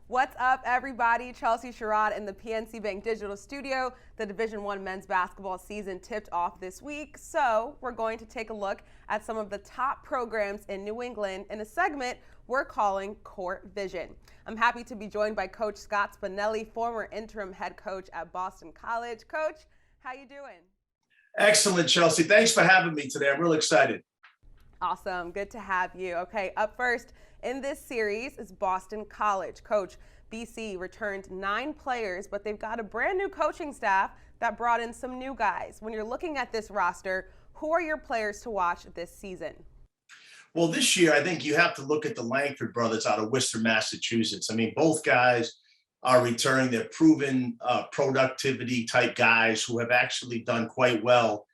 What's up, everybody? Chelsea Sherrod in the PNC Bank Digital Studio. The Division I men's basketball season tipped off this week, so we're going to take a look at some of the top programs in New England in a segment we're calling Court Vision. I'm happy to be joined by Coach Scott Spinelli, former interim head coach at Boston College. Coach, how you doing? Excellent, Chelsea. Thanks for having me today. I'm real excited. Awesome. Good to have you. Okay, up first in this series is Boston College. Coach, BC returned 9 players, but they've got a brand new coaching staff that brought in some new guys. When you're looking at this roster, who are your players to watch this season? Well, this year, I think you have to look at the Langford brothers out of Worcester, Massachusetts. I mean, both guys are returning. They're proven productivity type guys who have actually done quite well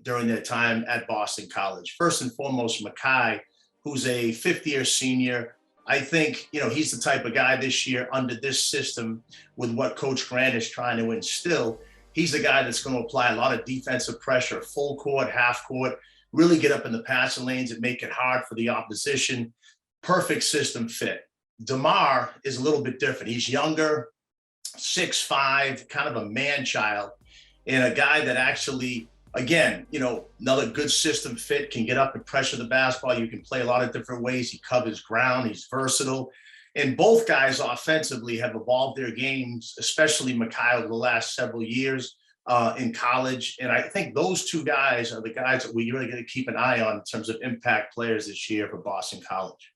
during their time at Boston College. First and foremost, Makai, who's a fifth-year senior. I think, he's the type of guy this year under this system with what Coach Grant is trying to instill. He's the guy that's going to apply a lot of defensive pressure, full court, half court, really get up in the passing lanes and make it hard for the opposition. Perfect system fit. Demarr is a little bit different. He's younger, 6'5", kind of a man-child, and a guy that actually, again, another good system fit, can get up and pressure the basketball. You can play a lot of different ways. He covers ground. He's versatile. And both guys offensively have evolved their games, especially Makai over the last several years in college. And I think those two guys are the guys that we really got to keep an eye on in terms of impact players this year for Boston College.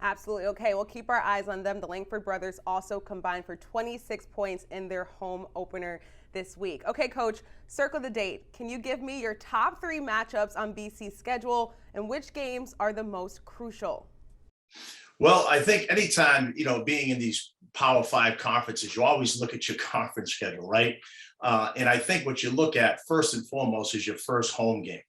Absolutely. Okay, we'll keep our eyes on them. The Langford brothers also combined for 26 points in their home opener this week. Okay, Coach, circle the date. Can you give me your top 3 matchups on BC's schedule and which games are the most crucial? Well, I think anytime, being in these Power 5 conferences, you always look at your conference schedule, right? And I think what you look at first and foremost is your first home game.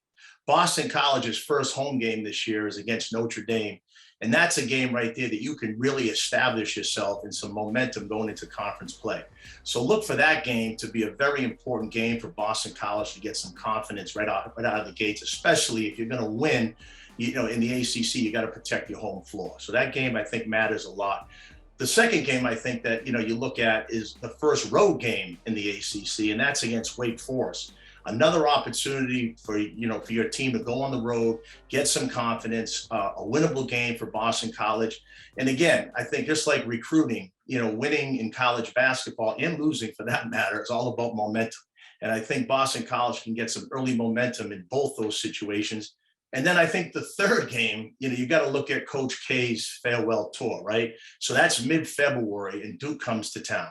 Boston College's first home game this year is against Notre Dame. And that's a game right there that you can really establish yourself in some momentum going into conference play. So look for that game to be a very important game for Boston College to get some confidence right out of the gates, especially if you're going to win, in the ACC, you got to protect your home floor. So that game, I think, matters a lot. The second game I think that, you look at is the first road game in the ACC, and that's against Wake Forest. Another opportunity for your team to go on the road, get some confidence, a winnable game for Boston College. And again, I think just like recruiting, winning in college basketball and losing for that matter is all about momentum. And I think Boston College can get some early momentum in both those situations. And then I think the third game, you got to look at Coach K's farewell tour, right? So that's mid-February and Duke comes to town.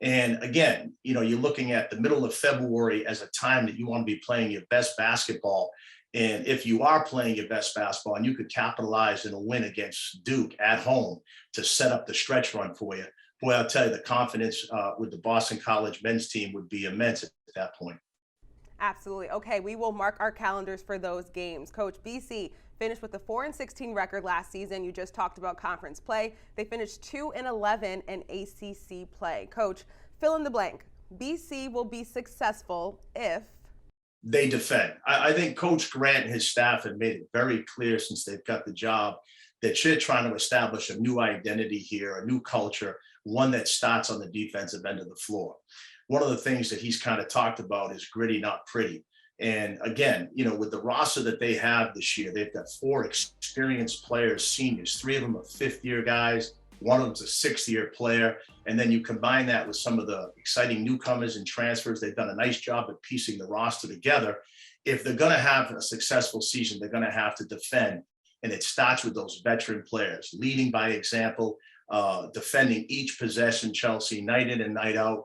And again, you're looking at the middle of February as a time that you want to be playing your best basketball. And if you are playing your best basketball and you could capitalize in a win against Duke at home to set up the stretch run for you, boy, I'll tell you, the confidence with the Boston College men's team would be immense at that point. Absolutely. Okay, we will mark our calendars for those games. Coach, BC finished with a 4-16 record last season. You just talked about conference play. They finished 2-11 in ACC play. Coach, fill in the blank. BC will be successful if they defend. I think Coach Grant and his staff have made it very clear since they've got the job that you're trying to establish a new identity here, a new culture, one that starts on the defensive end of the floor. One of the things that he's kind of talked about is gritty, not pretty. And again, with the roster that they have this year, they've got 4 experienced players, seniors. 3 of them are 5th-year guys. One of them's a 6th-year player. And then you combine that with some of the exciting newcomers and transfers. They've done a nice job at piecing the roster together. If they're going to have a successful season, they're going to have to defend. And it starts with those veteran players, leading by example, defending each possession, Chelsea, night in and night out,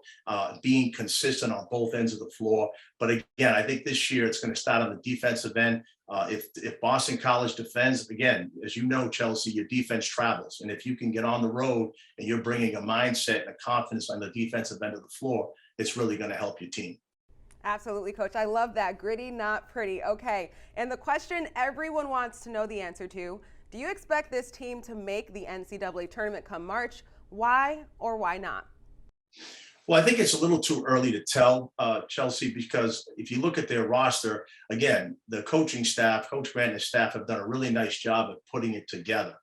being consistent on both ends of the floor. But again, I think this year it's going to start on the defensive end. If Boston College defends, again, as you know, Chelsea, your defense travels. And if you can get on the road and you're bringing a mindset and a confidence on the defensive end of the floor, it's really going to help your team. Absolutely, Coach. I love that. Gritty, not pretty. Okay. And the question everyone wants to know the answer to, do you expect this team to make the NCAA tournament come March? Why or why not? Well, I think it's a little too early to tell, Chelsea, because if you look at their roster, again, the coaching staff, Coach Grant and his staff have done a really nice job of putting it together.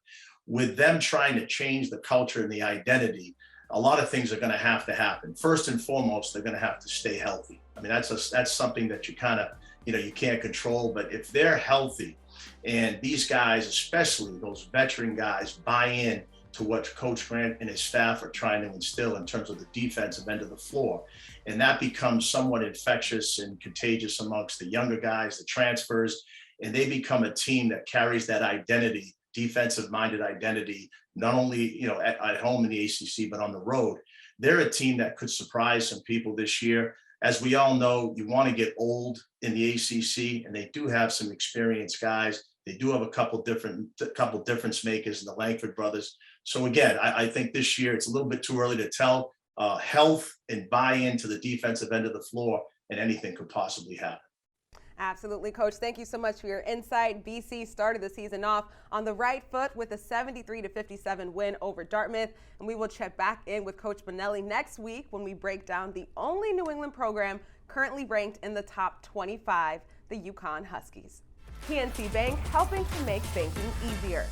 with them trying to change the culture and the identity, a lot of things are going to happen. First and foremost, they're going to have to stay healthy. I mean, that's something that you kind of, you can't control, but if they're healthy and these guys, especially those veteran guys, buy in to what Coach Grant and his staff are trying to instill in terms of the defensive end of the floor, and that becomes somewhat infectious and contagious amongst the younger guys, the transfers, and they become a team that carries that identity, defensive-minded identity, not only at home in the ACC, but on the road. They're a team that could surprise some people this year. As we all know, you want to get old in the ACC, and they do have some experienced guys. They do have a couple difference makers in the Langford brothers. So again, I think this year it's a little bit too early to tell. Health and buy-in to the defensive end of the floor, and anything could possibly happen. Absolutely, Coach. Thank you so much for your insight. BC started the season off on the right foot with a 73-57 win over Dartmouth, and we will check back in with Coach Spinelli next week when we break down the only New England program currently ranked in the top 25, the UConn Huskies. PNC Bank, helping to make banking easier.